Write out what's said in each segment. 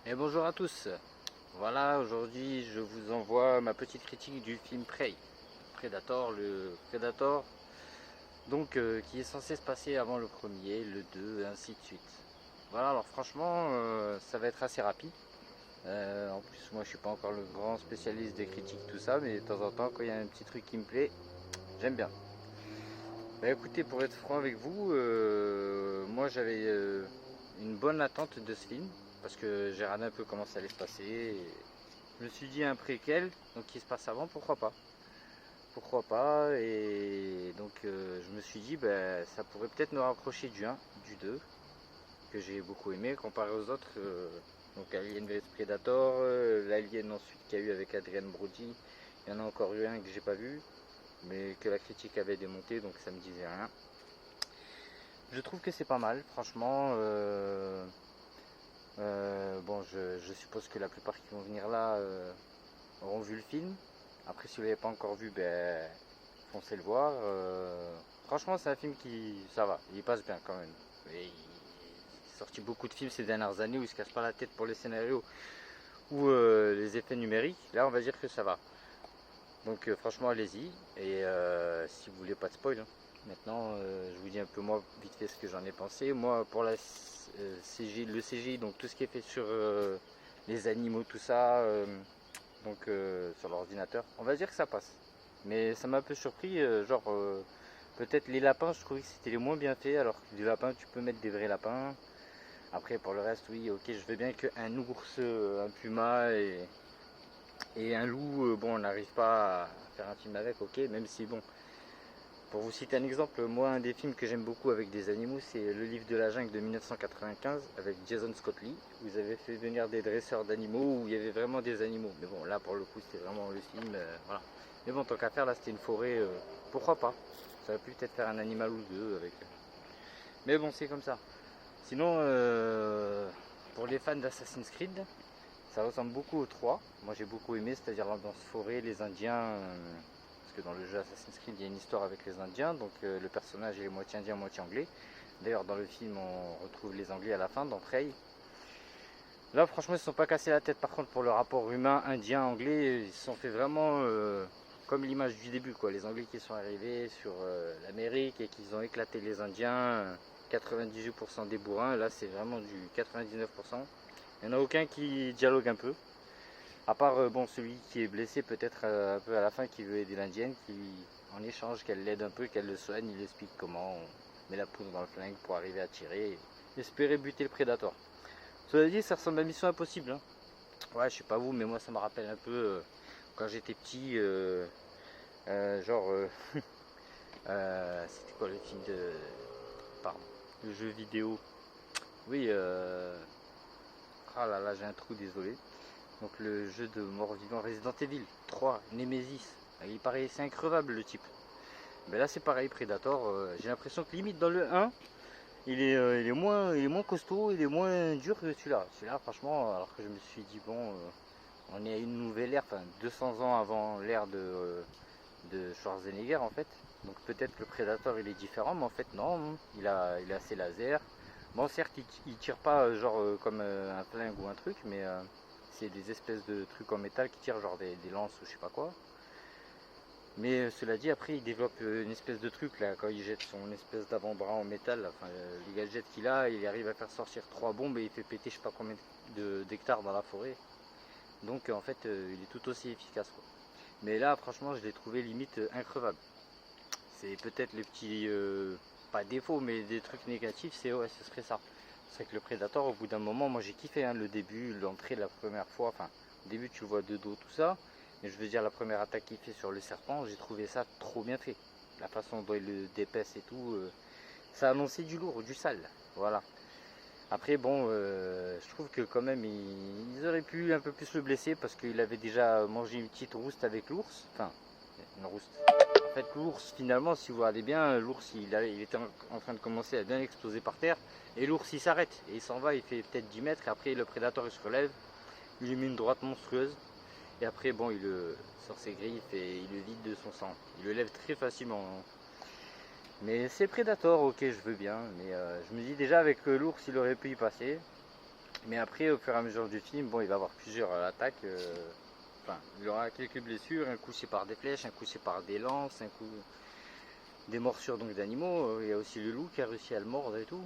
Et bonjour à tous. Voilà, aujourd'hui je vous envoie ma petite critique du film Prey, Predator, le Predator, donc qui est censé se passer avant le premier, le 2, et ainsi de suite. Voilà, alors franchement, ça va être assez rapide. En plus, moi je suis pas encore le grand spécialiste des critiques, tout ça, mais de temps en temps, quand il y a un petit truc qui me plaît, j'aime bien. Bah écoutez, pour être franc avec vous, moi j'avais une bonne attente de ce film, parce que j'ai regardé un peu comment ça allait se passer. Et je me suis dit un préquel, donc qui se passe avant, pourquoi pas. Pourquoi pas, et donc je me suis dit, bah, ça pourrait peut-être nous rapprocher du 1, du 2, que j'ai beaucoup aimé, comparé aux autres. Donc Alien vs Predator, l'Alien ensuite qu'il y a eu avec Adrien Brody, il y en a encore eu un que j'ai pas vu, mais que la critique avait démonté, donc ça me disait rien. Je trouve que c'est pas mal, franchement. Bon, je suppose que la plupart qui vont venir là auront vu le film. Après, si vous l'avez pas encore vu, ben, foncez le voir. Franchement, c'est un film qui, ça va, il passe bien quand même. Et il est sorti beaucoup de films ces dernières années où il se casse pas la tête pour les scénarios ou les effets numériques. Là, on va dire que ça va. Donc, franchement, allez-y. Et si vous voulez pas de spoil, hein. Maintenant, je vous dis un peu moi vite fait ce que j'en ai pensé. Moi, pour la le CGI, donc tout ce qui est fait sur les animaux, tout ça, donc sur l'ordinateur, on va dire que ça passe. Mais ça m'a un peu surpris, peut-être les lapins, je trouvais que c'était les moins bien faits, alors que des lapins, tu peux mettre des vrais lapins. Après, pour le reste, oui, ok, je veux bien qu'un ours, un puma et un loup, bon, on n'arrive pas à faire un film avec, ok, même si, bon, pour vous citer un exemple, moi, un des films que j'aime beaucoup avec des animaux, c'est Le Livre de la Jungle de 1995 avec Jason Scott Lee. Où ils avaient fait venir des dresseurs d'animaux où il y avait vraiment des animaux. Mais bon, là, pour le coup, c'était vraiment le film, voilà. Mais bon, tant qu'à faire, là, c'était une forêt, pourquoi pas. Ça aurait pu peut-être faire un animal ou deux avec. Mais bon, c'est comme ça. Sinon, pour les fans d'Assassin's Creed, ça ressemble beaucoup au 3. Moi, j'ai beaucoup aimé, c'est-à-dire l'ambiance forêt, les Indiens. Parce que dans le jeu Assassin's Creed, il y a une histoire avec les Indiens. Donc, le personnage est moitié indien, moitié anglais. D'ailleurs, dans le film, on retrouve les Anglais à la fin, dans Prey. Là, franchement, ils ne se sont pas cassés la tête. Par contre, pour le rapport humain, indien, anglais, ils se sont fait vraiment comme l'image du début, quoi. Les Anglais qui sont arrivés sur l'Amérique et qui ont éclaté les Indiens. 98% des bourrins, là c'est vraiment du 99%. Il n'y en a aucun qui dialogue un peu. À part bon, celui qui est blessé peut-être un peu à la fin qui veut aider l'indienne, qui en échange qu'elle l'aide un peu, qu'elle le soigne, il explique comment on met la poudre dans le flingue pour arriver à tirer et espérer buter le prédateur. Cela dit, ça ressemble à Mission Impossible, hein. Ouais, je sais pas vous, mais moi ça me rappelle un peu quand j'étais petit, genre, c'était quoi le film de, pardon, le jeu vidéo. Oui, ah là là, j'ai un trou, désolé. Donc le jeu de mort-vivant Resident Evil 3, Nemesis. Il paraît c'est increvable le type. Mais là c'est pareil, Predator, j'ai l'impression que limite dans le 1, il est moins costaud, il est moins dur que celui-là. Celui-là franchement, alors que je me suis dit bon, on est à une nouvelle ère, enfin 200 ans avant l'ère de Schwarzenegger en fait. Donc peut-être que le Predator il est différent, mais en fait non, il a ses lasers. Bon certes il tire pas genre comme un flingue ou un truc, mais c'est des espèces de trucs en métal qui tirent genre des lances ou je sais pas quoi. Mais cela dit, après il développe une espèce de truc là, quand il jette son espèce d'avant-bras en métal, là, enfin, les gadgets qu'il a, il arrive à faire sortir 3 bombes et il fait péter je sais pas combien d'hectares dans la forêt. Donc en fait il est tout aussi efficace, quoi. Mais là franchement je l'ai trouvé limite increvable. C'est peut-être les petits, pas défauts, mais des trucs négatifs, c'est ouais, ce serait ça. C'est que le Predator, au bout d'un moment, moi j'ai kiffé hein, le début, l'entrée la première fois, enfin, au début tu le vois de dos, tout ça, mais je veux dire, la première attaque qu'il fait sur le serpent, j'ai trouvé ça trop bien fait. La façon dont il le dépaisse et tout, ça annonçait du lourd, du sale, voilà. Après, bon, je trouve que quand même, ils auraient pu un peu plus le blesser parce qu'il avait déjà mangé une petite rouste avec l'ours, enfin, une rouste. En fait, l'ours, finalement, si vous regardez bien, l'ours, il était en train de commencer à bien exploser par terre. Et l'ours, il s'arrête. Et il s'en va, il fait peut-être 10 mètres. Et après, le prédateur, il se relève. Il lui met une droite monstrueuse. Et après, bon, il le sort ses griffes et il le vide de son sang. Il le lève très facilement, hein. Mais c'est Predator, ok, je veux bien. Mais je me dis déjà, avec l'ours, il aurait pu y passer. Mais après, au fur et à mesure du film, bon, il va y avoir plusieurs attaques. Enfin, il y aura quelques blessures, un coup c'est par des flèches, un coup c'est par des lances, un coup des morsures donc d'animaux. Il y a aussi le loup qui a réussi à le mordre et tout.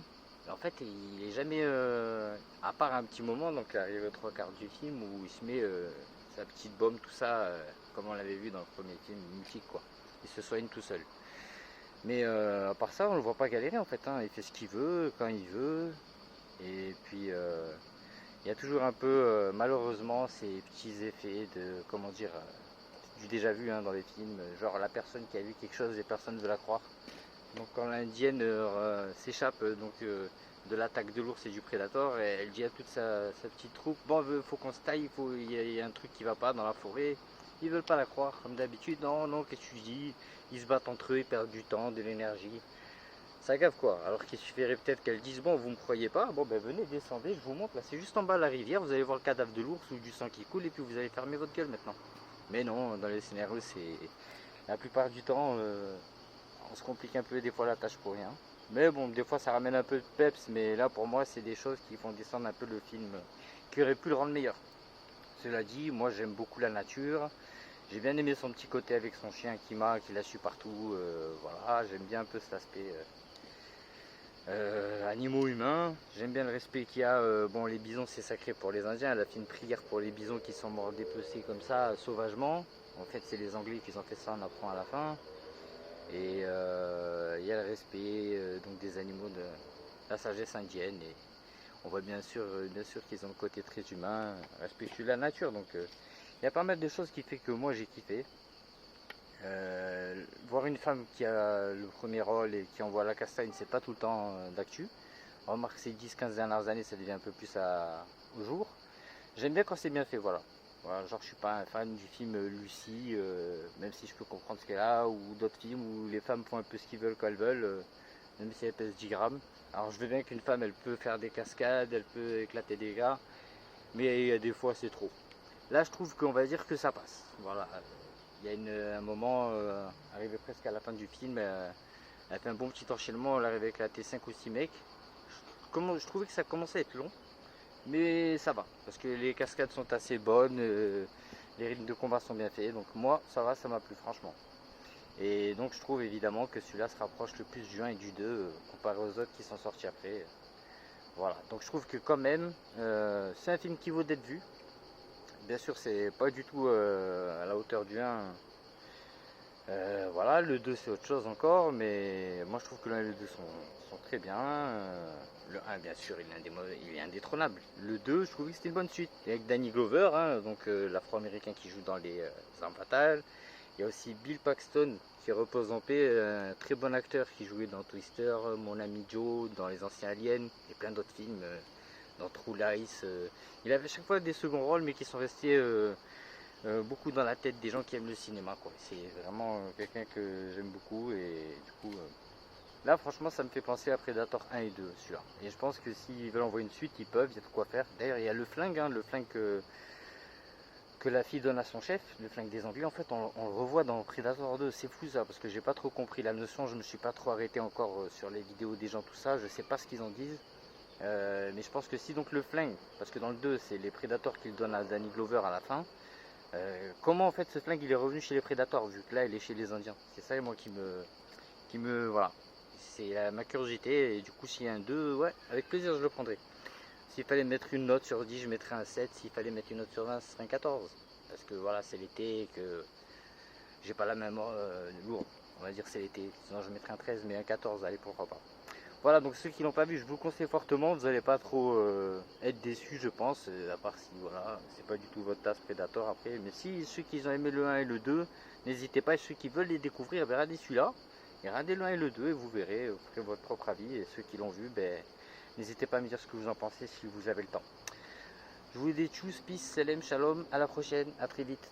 En fait, il est jamais, à part un petit moment, donc arrivé aux trois quarts du film où il se met sa petite bombe, tout ça, comme on l'avait vu dans le premier film, mythique quoi. Il se soigne tout seul. Mais à part ça, on le voit pas galérer en fait, hein. Il fait ce qu'il veut, quand il veut. Et puis, il y a toujours un peu, malheureusement, ces petits effets de, comment dire, du déjà vu hein, dans les films. Genre la personne qui a vu quelque chose et personne ne veut la croire. Donc quand l'indienne s'échappe de l'attaque de l'ours et du prédateur, elle dit à toute sa petite troupe, bon faut qu'on se taille, il y a un truc qui va pas dans la forêt. Ils veulent pas la croire, comme d'habitude, non, non, qu'est-ce que tu dis? Ils se battent entre eux, ils perdent du temps, de l'énergie. Ça gave quoi, alors qu'il suffirait peut-être qu'elle dise, bon vous me croyez pas, bon ben venez, descendez, je vous montre, là c'est juste en bas de la rivière, vous allez voir le cadavre de l'ours ou du sang qui coule et puis vous allez fermer votre gueule maintenant. Mais non, dans les scénarios c'est la plupart du temps on se complique un peu des fois la tâche pour rien. Mais bon, des fois ça ramène un peu de peps, mais là pour moi c'est des choses qui font descendre un peu le film, qui auraient pu le rendre meilleur. Cela dit, moi j'aime beaucoup la nature, j'ai bien aimé son petit côté avec son chien Kima, qui l'a su partout, voilà, j'aime bien un peu cet aspect animaux humains, j'aime bien le respect qu'il y a, bon les bisons c'est sacré pour les Indiens, elle a fait une prière pour les bisons qui sont morts dépecés comme ça, sauvagement, en fait c'est les Anglais qui ont fait ça, on apprend à la fin. Et il y a le respect donc des animaux de la sagesse indienne. Et on voit bien sûr qu'ils ont le côté très humain, respectueux de la nature. Donc il y a pas mal de choses qui fait que moi j'ai kiffé. Voir une femme qui a le premier rôle et qui envoie la castagne, c'est pas tout le temps d'actu. On remarque que ces 10-15 dernières années, ça devient un peu plus au jour. J'aime bien quand c'est bien fait, voilà. Voilà, genre je suis pas un fan du film Lucie, même si je peux comprendre ce qu'elle a, ou d'autres films où les femmes font un peu ce qu'ils veulent quand elles veulent, même si elles pèsent 10 grammes. Alors je veux bien qu'une femme elle peut faire des cascades, elle peut éclater des gars, mais des fois c'est trop. Là je trouve qu'on va dire que ça passe. Voilà. Il y a un moment, arrivé presque à la fin du film, elle fait un bon petit enchaînement, elle arrive à éclater 5 ou 6 mecs. Je trouvais que ça commençait à être long. Mais ça va, parce que les cascades sont assez bonnes, les rythmes de combat sont bien faits, donc moi ça va, ça m'a plu franchement. Et donc je trouve évidemment que celui-là se rapproche le plus du 1 et du 2 comparé aux autres qui sont sortis après. Voilà, donc je trouve que quand même c'est un film qui vaut d'être vu. Bien sûr c'est pas du tout à la hauteur du 1. Voilà, le 2 c'est autre chose encore, mais moi je trouve que le 1 et le 2 sont très bien. Le 1 bien sûr il est indétrônable. Le 2 je trouvais que c'était une bonne suite. Et avec Danny Glover, hein, donc l'afro-américain qui joue dans les Armes Fatales. Il y a aussi Bill Paxton qui repose en paix, un très bon acteur qui jouait dans Twister, Mon ami Joe, dans les anciens Aliens et plein d'autres films, dans True Lies. Il avait chaque fois des seconds rôles mais qui sont restés beaucoup dans la tête des gens qui aiment le cinéma quoi. C'est vraiment quelqu'un que j'aime beaucoup et du coup là franchement ça me fait penser à Predator 1 et 2 celui-là. Et je pense que s'ils veulent envoyer une suite ils peuvent, il y a de quoi faire. D'ailleurs il y a le flingue, hein, le flingue que la fille donne à son chef, le flingue des Anglais, en fait on le revoit dans Predator 2, c'est fou ça parce que j'ai pas trop compris la notion, je me suis pas trop arrêté encore sur les vidéos des gens tout ça, je sais pas ce qu'ils en disent. Mais je pense que si donc le flingue, parce que dans le 2 c'est les Predators qu'il donne à Danny Glover à la fin. Comment en fait ce flingue il est revenu chez les prédateurs vu que là il est chez les Indiens. C'est ça moi qui me voilà. C'est ma curiosité et du coup s'il y a un 2, ouais, avec plaisir je le prendrai. S'il fallait mettre une note sur 10, je mettrais un 7. S'il fallait mettre une note sur 20, ce serait un 14. Parce que voilà, c'est l'été et que j'ai pas la même lourde. On va dire c'est l'été. Sinon je mettrais un 13, mais un 14, allez pourquoi pas. Voilà, donc ceux qui l'ont pas vu, je vous le conseille fortement. Vous n'allez pas trop être déçus, je pense. À part si, voilà, c'est pas du tout votre tasse Predator après. Mais si ceux qui ont aimé le 1 et le 2, n'hésitez pas. Et ceux qui veulent les découvrir, ben, regardez celui-là. Et regardez le 1 et le 2 et vous verrez, vous ferez votre propre avis. Et ceux qui l'ont vu, ben, n'hésitez pas à me dire ce que vous en pensez si vous avez le temps. Je vous dis tchuss, peace, salam, shalom. À la prochaine, à très vite.